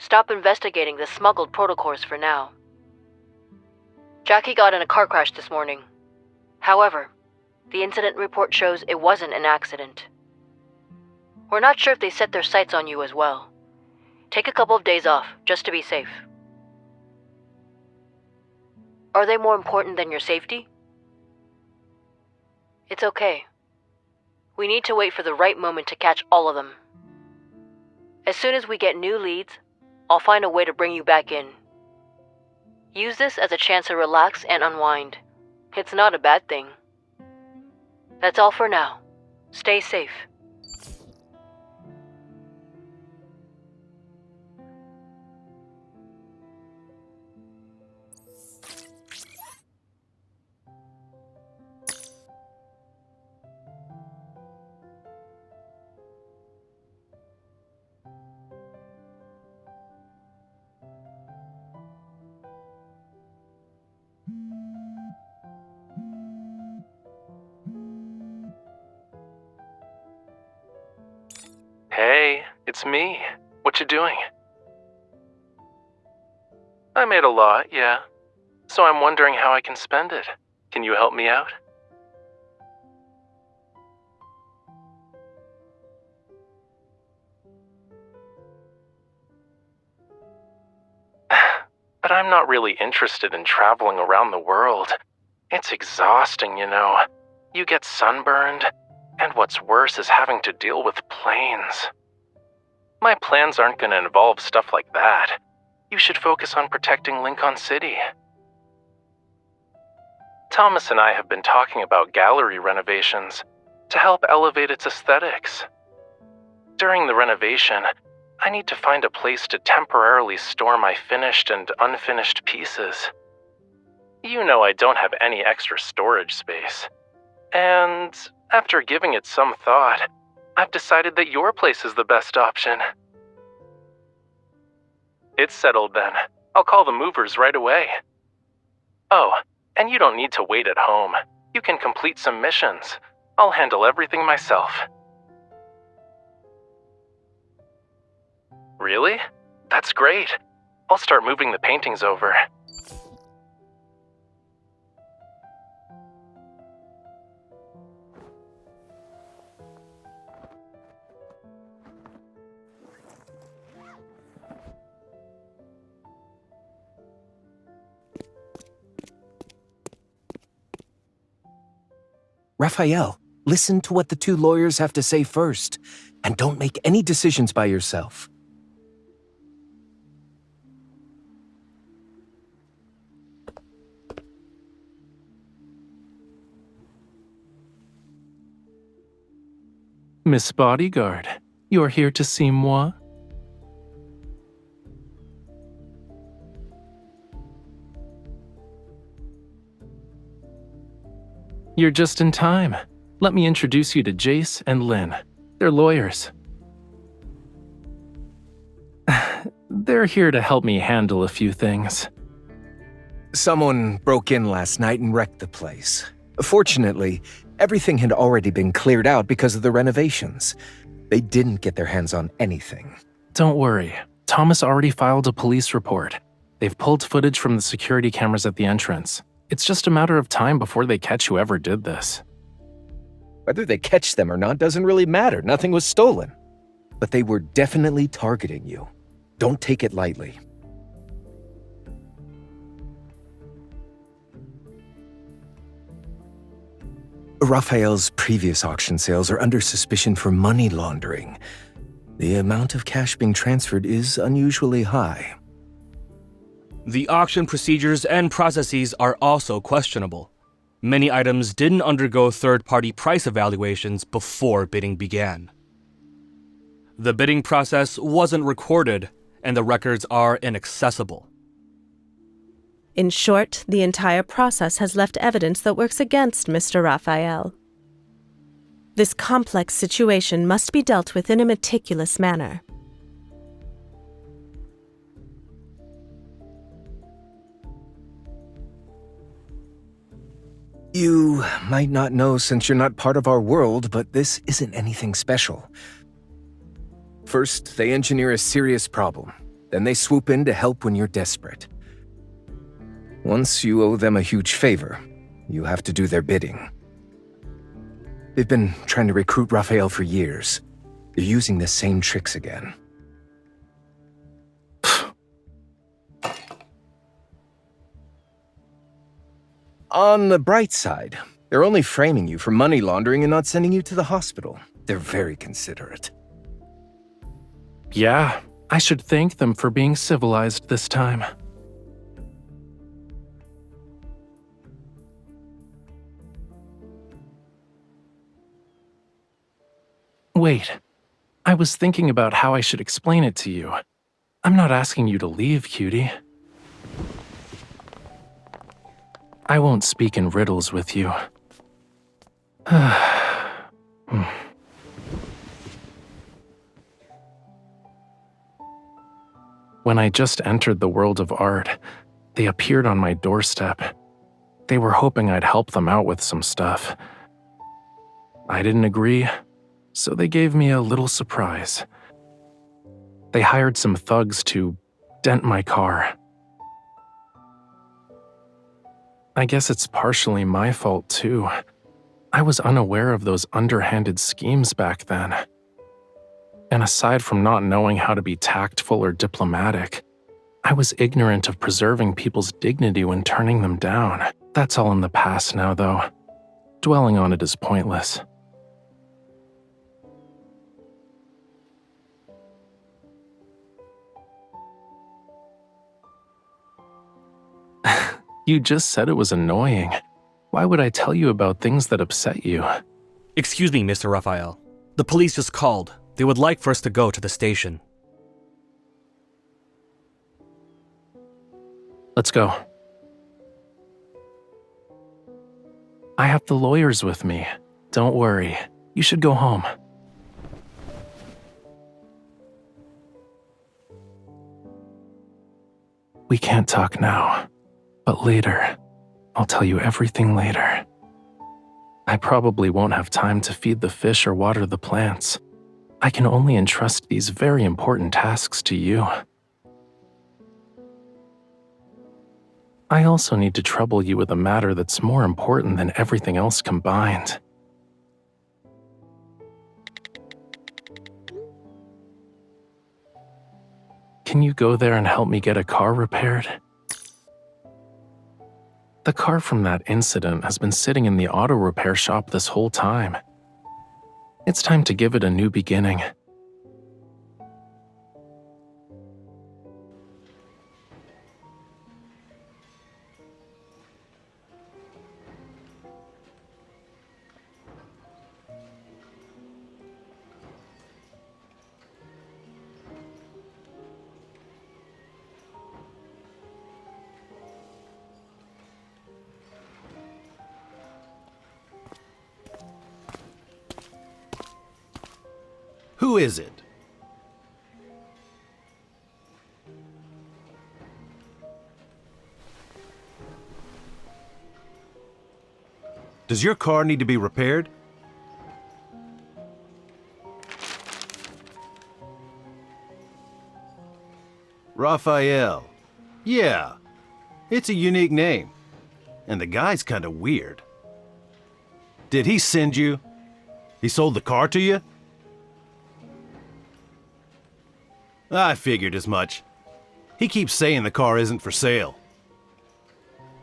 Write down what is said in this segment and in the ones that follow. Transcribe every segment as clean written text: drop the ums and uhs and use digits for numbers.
stop investigating the smuggled protocores for now. Jackie got in a car crash this morning. However, the incident report shows it wasn't an accident. We're not sure if they set their sights on you as well. Take a couple of days off, just to be safe. Are they more important than your safety? It's okay. We need to wait for the right moment to catch all of them. As soon as we get new leads, I'll find a way to bring you back in. Use this as a chance to relax and unwind. It's not a bad thing. That's all for now. Stay safe. Hey, it's me. What you doing? I made a lot, yeah. So I'm wondering how I can spend it. Can you help me out? But I'm not really interested in traveling around the world. It's exhausting, you know. You get sunburned, and what's worse is having to deal with planes. My plans aren't going to involve stuff like that. You should focus on protecting Linkon City. Thomas and I have been talking about gallery renovations to help elevate its aesthetics. During the renovation, I need to find a place to temporarily store my finished and unfinished pieces. You know I don't have any extra storage space. And after giving it some thought, I've decided that your place is the best option. It's settled then. I'll call the movers right away. Oh, and you don't need to wait at home. You can complete some missions. I'll handle everything myself. Really? That's great. I'll start moving the paintings over. Rafayel, listen to what the two lawyers have to say first, and don't make any decisions by yourself. Miss Bodyguard, you're here to see moi? You're just in time. Let me introduce you to Jace and Lynn. They're lawyers. They're here to help me handle a few things. Someone broke in last night and wrecked the place. Fortunately, everything had already been cleared out because of the renovations. They didn't get their hands on anything. Don't worry. Thomas already filed a police report. They've pulled footage from the security cameras at the entrance. It's just a matter of time before they catch whoever did this. Whether they catch them or not doesn't really matter. Nothing was stolen. But they were definitely targeting you. Don't take it lightly. Rafayel's previous auction sales are under suspicion for money laundering. The amount of cash being transferred is unusually high. The auction procedures and processes are also questionable. Many items didn't undergo third-party price evaluations before bidding began. The bidding process wasn't recorded, and the records are inaccessible. In short, the entire process has left evidence that works against Mr. Rafayel. This complex situation must be dealt with in a meticulous manner. You might not know since you're not part of our world, but this isn't anything special. First, they engineer a serious problem. Then they swoop in to help when you're desperate. Once you owe them a huge favor, you have to do their bidding. They've been trying to recruit Rafayel for years. They're using the same tricks again. On the bright side, they're only framing you for money laundering and not sending you to the hospital. They're very considerate. Yeah, I should thank them for being civilized this time. Wait, I was thinking about how I should explain it to you. I'm not asking you to leave, cutie. I won't speak in riddles with you. When I just entered the world of art, they appeared on my doorstep. They were hoping I'd help them out with some stuff. I didn't agree, so they gave me a little surprise. They hired some thugs to dent my car. I guess it's partially my fault, too. I was unaware of those underhanded schemes back then. And aside from not knowing how to be tactful or diplomatic, I was ignorant of preserving people's dignity when turning them down. That's all in the past now, though. Dwelling on it is pointless. You just said it was annoying. Why would I tell you about things that upset you? Excuse me, Mr. Rafayel. The police just called. They would like for us to go to the station. Let's go. I have the lawyers with me. Don't worry. You should go home. We can't talk now. But later, I'll tell you everything later. I probably won't have time to feed the fish or water the plants. I can only entrust these very important tasks to you. I also need to trouble you with a matter that's more important than everything else combined. Can you go there and help me get a car repaired? The car from that incident has been sitting in the auto repair shop this whole time. It's time to give it a new beginning. Who is it? Does your car need to be repaired? Rafayel. Yeah, it's a unique name. And the guy's kind of weird. Did he send you? He sold the car to you? I figured as much. He keeps saying the car isn't for sale.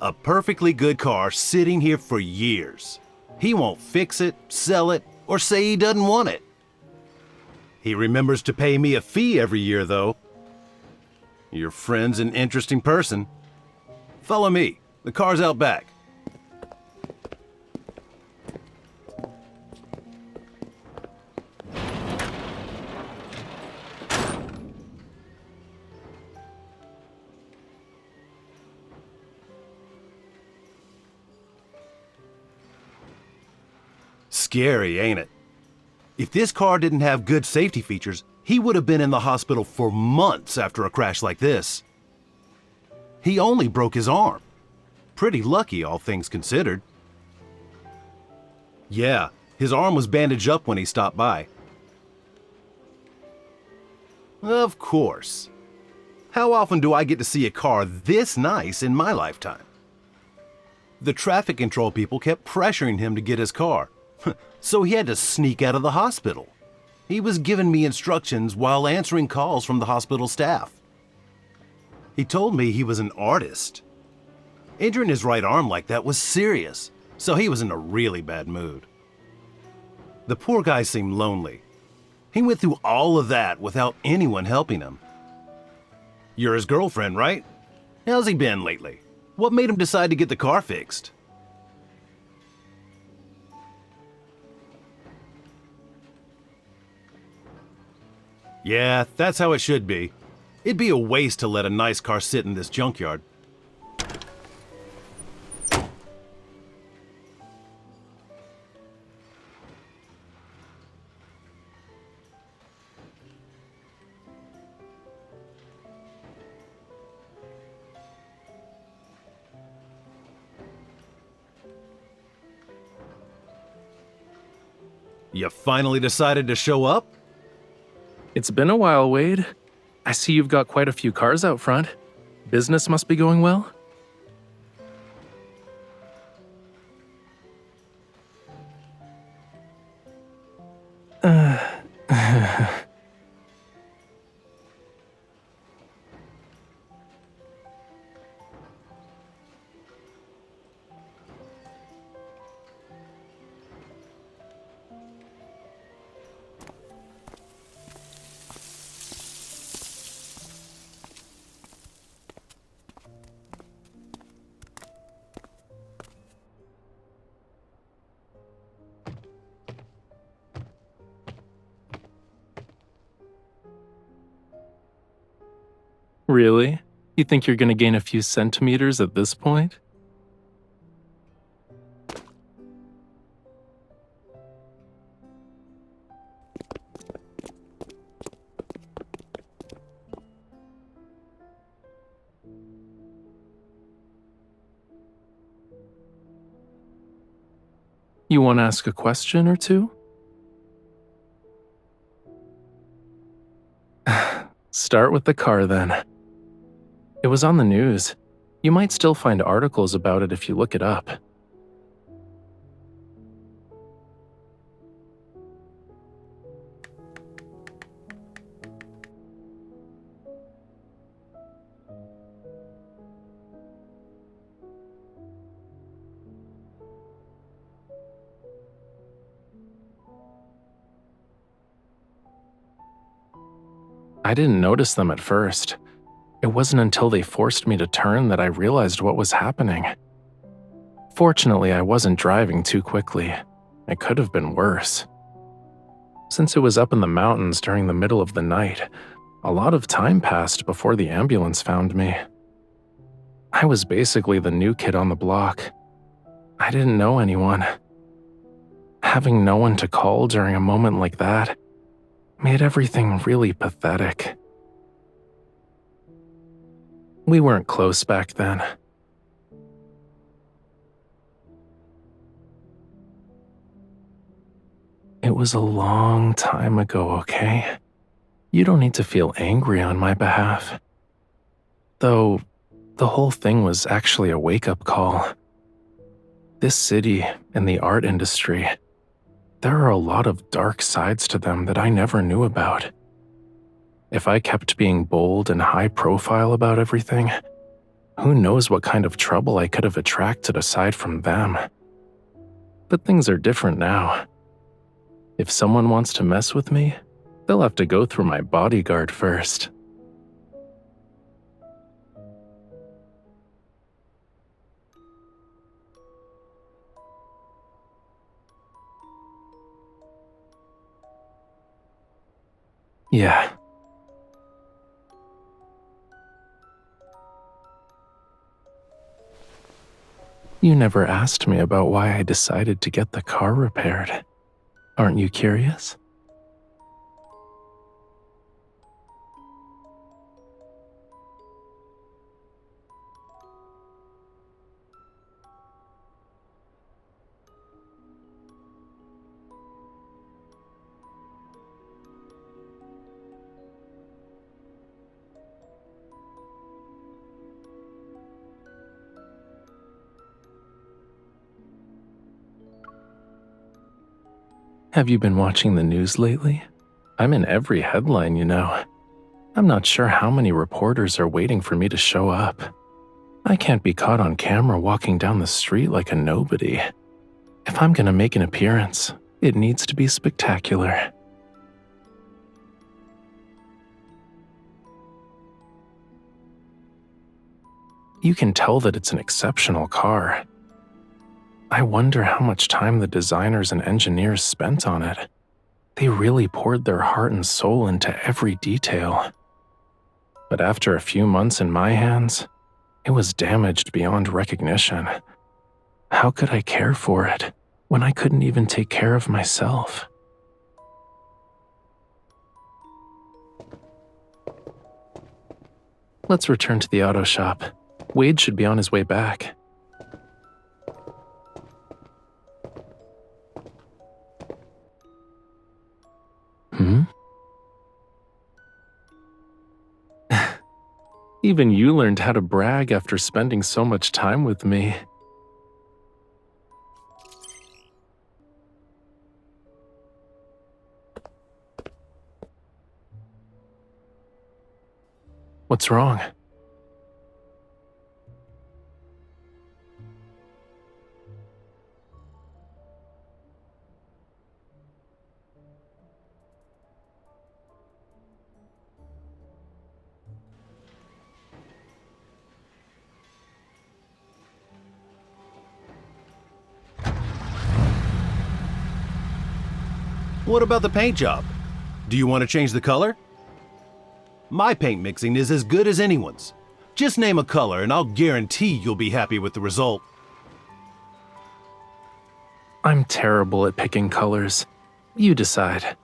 A perfectly good car sitting here for years. He won't fix it, sell it, or say he doesn't want it. He remembers to pay me a fee every year, though. Your friend's an interesting person. Follow me. The car's out back. Scary, ain't it? If this car didn't have good safety features, he would have been in the hospital for months after a crash like this. He only broke his arm. Pretty lucky, all things considered. Yeah, his arm was bandaged up when he stopped by. Of course. How often do I get to see a car this nice in my lifetime? The traffic control people kept pressuring him to get his car, so he had to sneak out of the hospital. He was giving me instructions while answering calls from the hospital staff. He told me he was an artist. Injuring his right arm like that was serious, so he was in a really bad mood. The poor guy seemed lonely. He went through all of that without anyone helping him. You're his girlfriend, right? How's he been lately? What made him decide to get the car fixed? Yeah, that's how it should be. It'd be a waste to let a nice car sit in this junkyard. You finally decided to show up? It's been a while, Wade. I see you've got quite a few cars out front. Business must be going well? Really? You think you're gonna gain a few centimeters at this point? You want to ask a question or two? Start with the car then. It was on the news. You might still find articles about it if you look it up. I didn't notice them at first. It wasn't until they forced me to turn that I realized what was happening. Fortunately, I wasn't driving too quickly. It could have been worse. Since it was up in the mountains during the middle of the night, a lot of time passed before the ambulance found me. I was basically the new kid on the block. I didn't know anyone. Having no one to call during a moment like that made everything really pathetic. We weren't close back then. It was a long time ago, okay? You don't need to feel angry on my behalf. Though, the whole thing was actually a wake-up call. This city and the art industry, there are a lot of dark sides to them that I never knew about. If I kept being bold and high-profile about everything, who knows what kind of trouble I could have attracted aside from them. But things are different now. If someone wants to mess with me, they'll have to go through my bodyguard first. Yeah. You never asked me about why I decided to get the car repaired. Aren't you curious? Have you been watching the news lately? I'm in every headline, you know. I'm not sure how many reporters are waiting for me to show up. I can't be caught on camera walking down the street like a nobody. If I'm gonna make an appearance, it needs to be spectacular. You can tell that it's an exceptional car. I wonder how much time the designers and engineers spent on it. They really poured their heart and soul into every detail. But after a few months in my hands, it was damaged beyond recognition. How could I care for it when I couldn't even take care of myself? Let's return to the auto shop. Wade should be on his way back. Even you learned how to brag after spending so much time with me. What's wrong? What about the paint job? Do you want to change the color? My paint mixing is as good as anyone's. Just name a color and I'll guarantee you'll be happy with the result. I'm terrible at picking colors. You decide.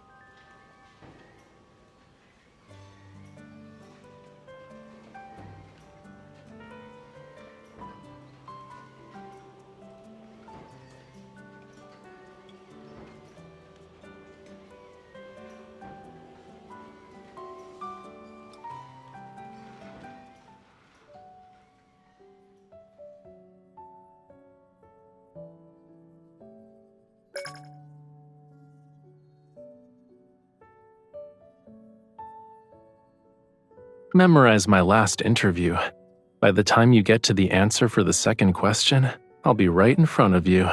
Memorize my last interview. By the time you get to the answer for the second question, I'll be right in front of you.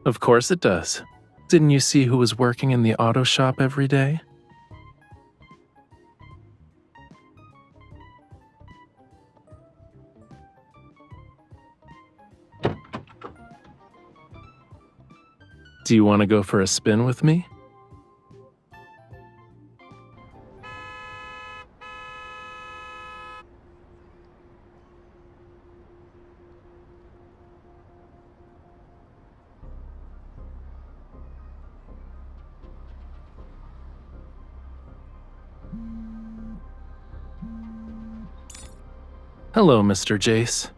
Of course it does. Didn't you see who was working in the auto shop every day? Do you want to go for a spin with me? Hello, Mr. Jace.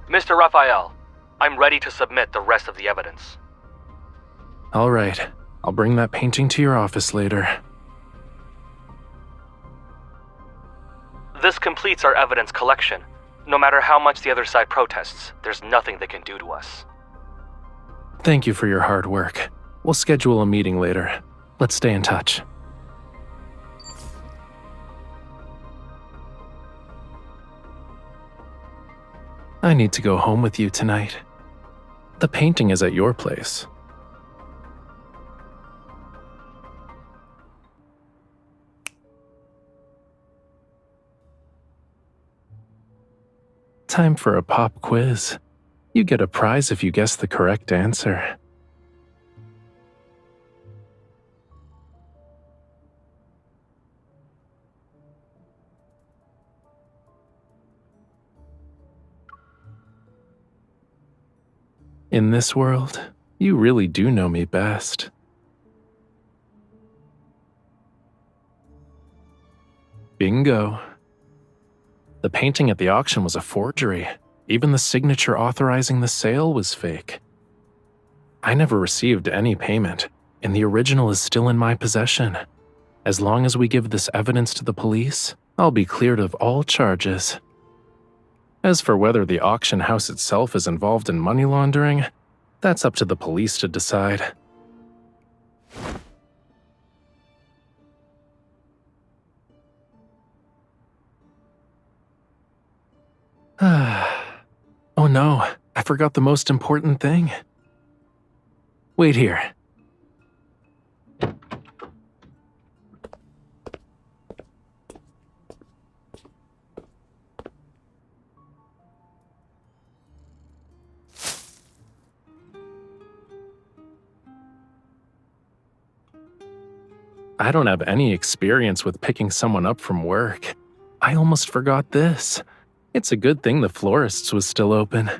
Mr. Rafayel, I'm ready to submit the rest of the evidence. All right, I'll bring that painting to your office later. This completes our evidence collection. No matter how much the other side protests, there's nothing they can do to us. Thank you for your hard work. We'll schedule a meeting later. Let's stay in touch. I need to go home with you tonight. The painting is at your place. Time for a pop quiz. You get a prize if you guess the correct answer. In this world, you really do know me best. Bingo. The painting at the auction was a forgery. Even the signature authorizing the sale was fake. I never received any payment, and the original is still in my possession. As long as we give this evidence to the police, I'll be cleared of all charges. As for whether the auction house itself is involved in money laundering, that's up to the police to decide. Oh no, I forgot the most important thing. Wait here. I don't have any experience with picking someone up from work. I almost forgot this. It's a good thing the florist's was still open.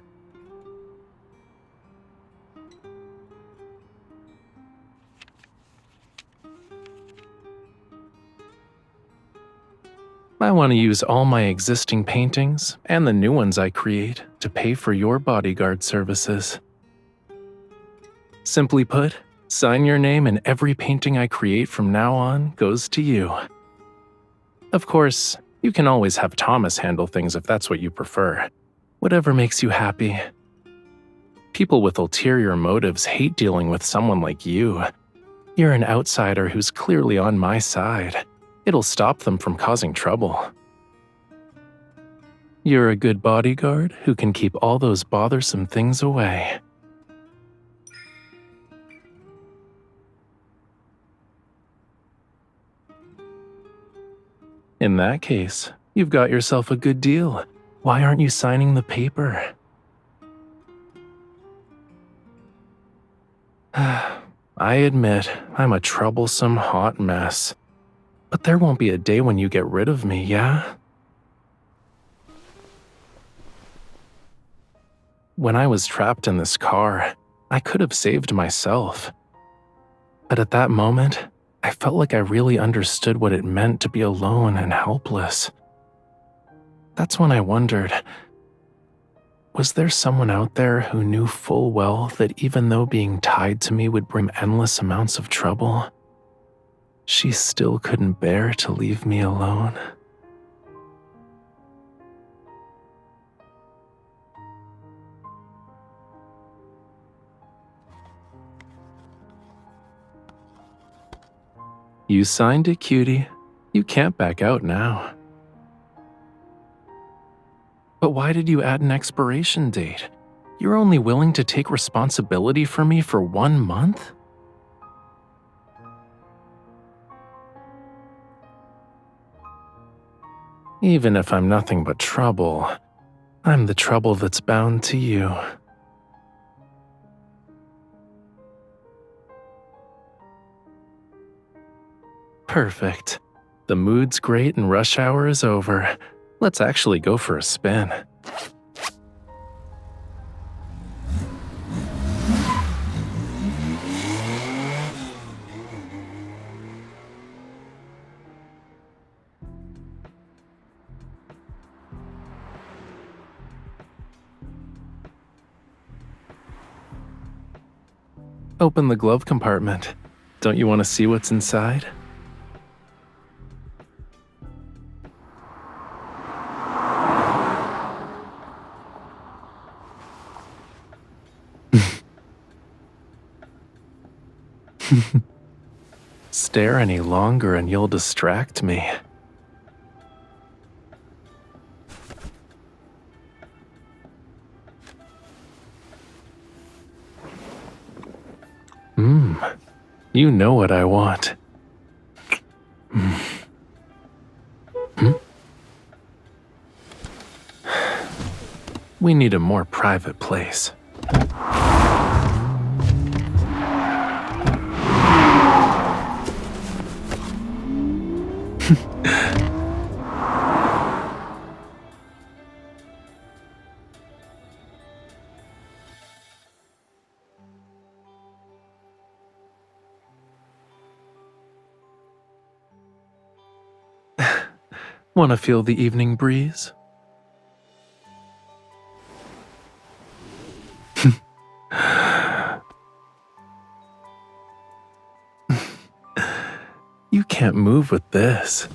I want to use all my existing paintings and the new ones I create to pay for your bodyguard services. Simply put, sign your name and every painting I create from now on goes to you. Of course, you can always have Thomas handle things if that's what you prefer. Whatever makes you happy. People with ulterior motives hate dealing with someone like you. You're an outsider who's clearly on my side. It'll stop them from causing trouble. You're a good bodyguard who can keep all those bothersome things away. In that case, you've got yourself a good deal. Why aren't you signing the paper? I admit, I'm a troublesome hot mess. But there won't be a day when you get rid of me, yeah? When I was trapped in this car, I could have saved myself. But at that moment, I felt like I really understood what it meant to be alone and helpless. That's when I wondered, was there someone out there who knew full well that even though being tied to me would bring endless amounts of trouble, she still couldn't bear to leave me alone? You signed it, cutie. You can't back out now. But why did you add an expiration date? You're only willing to take responsibility for me for 1 month? Even if I'm nothing but trouble, I'm the trouble that's bound to you. Perfect. The mood's great and rush hour is over. Let's actually go for a spin. Open the glove compartment. Don't you want to see what's inside? Stare any longer and you'll distract me. You know what I want. We need a more private place. Want to feel the evening breeze? You can't move with this.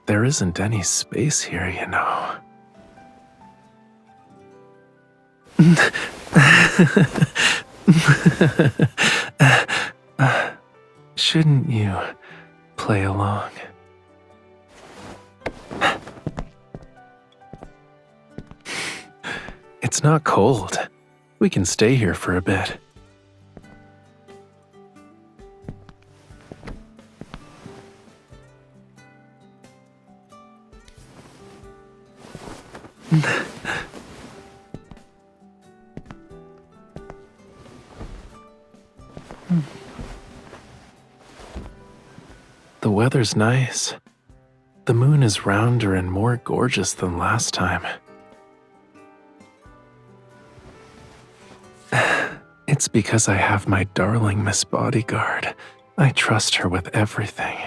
There isn't any space here, you know. Shouldn't you play along? It's not cold. We can stay here for a bit. The weather's nice. The moon is rounder and more gorgeous than last time. It's because I have my darling Miss Bodyguard. I trust her with everything.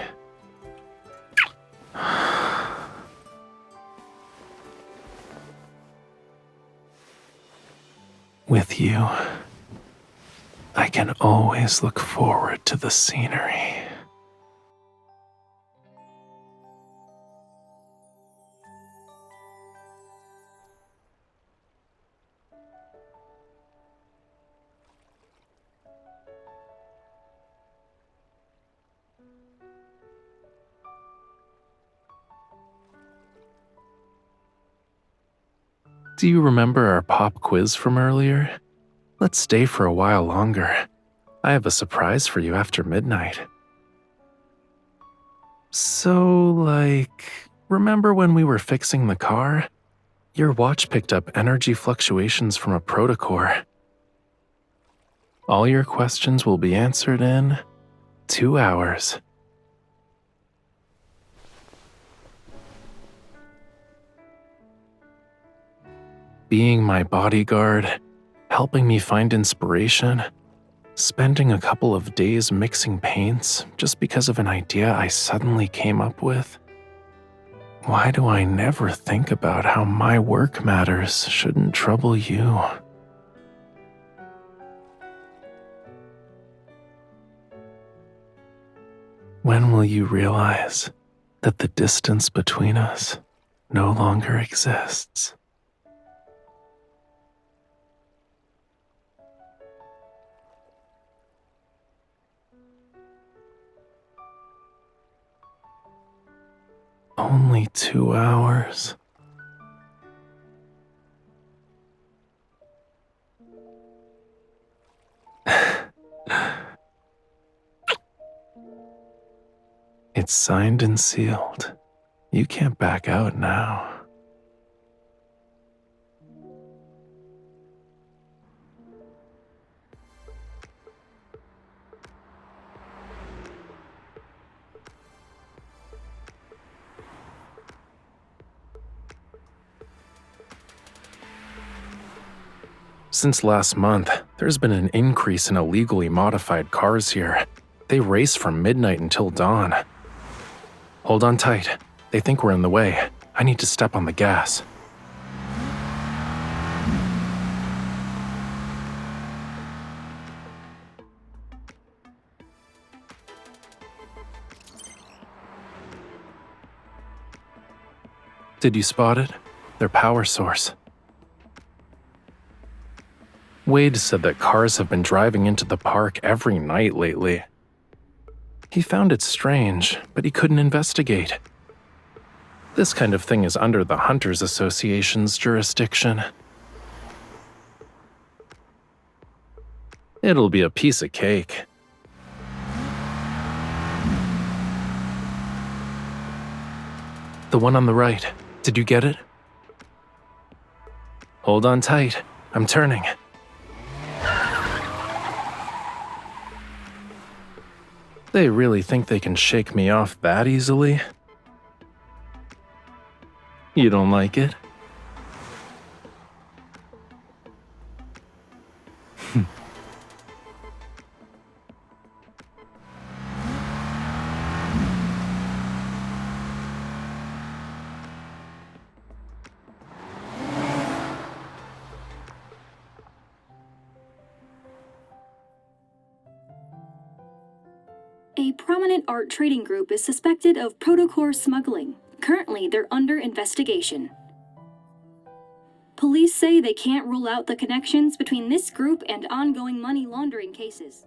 With you, I can always look forward to the scenery. Do you remember our pop quiz from earlier? Let's stay for a while longer. I have a surprise for you after midnight. So, remember when we were fixing the car? Your watch picked up energy fluctuations from a Protocore. All your questions will be answered in 2 hours. Being my bodyguard, helping me find inspiration, spending a couple of days mixing paints just because of an idea I suddenly came up with. Why do I never think about how my work matters shouldn't trouble you? When will you realize that the distance between us no longer exists? Only 2 hours. It's signed and sealed. You can't back out now. Since last month, there's been an increase in illegally modified cars here. They race from midnight until dawn. Hold on tight. They think we're in the way. I need to step on the gas. Did you spot it? Their power source. Wade said that cars have been driving into the park every night lately. He found it strange, but he couldn't investigate. This kind of thing is under the Hunters Association's jurisdiction. It'll be a piece of cake. The one on the right. Did you get it? Hold on tight. I'm turning. They really think they can shake me off that easily? You don't like it? A prominent art trading group is suspected of Protocore smuggling. Currently, they're under investigation. Police say they can't rule out the connections between this group and ongoing money laundering cases.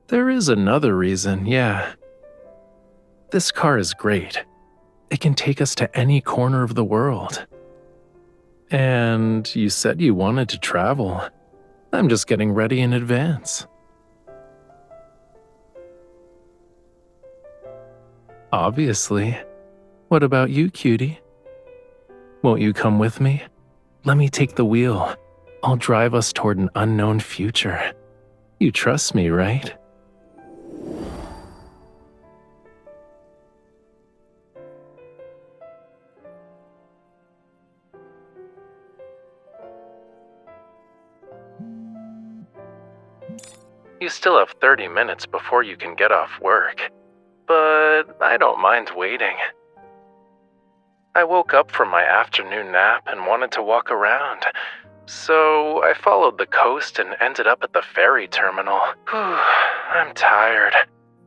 There is another reason, yeah. This car is great. It can take us to any corner of the world. And you said you wanted to travel. I'm just getting ready in advance. Obviously. What about you, cutie? Won't you come with me? Let me take the wheel. I'll drive us toward an unknown future. You trust me, right? You still have 30 minutes before you can get off work, but I don't mind waiting. I woke up from my afternoon nap and wanted to walk around, so I followed the coast and ended up at the ferry terminal. I'm tired.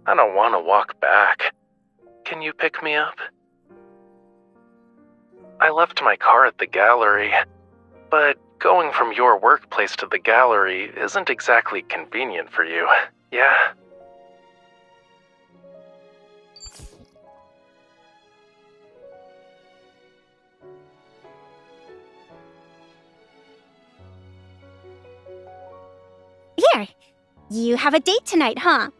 I don't want to walk back. Can you pick me up? I left my car at the gallery, but going from your workplace to the gallery isn't exactly convenient for you, yeah? Here, you have a date tonight, huh?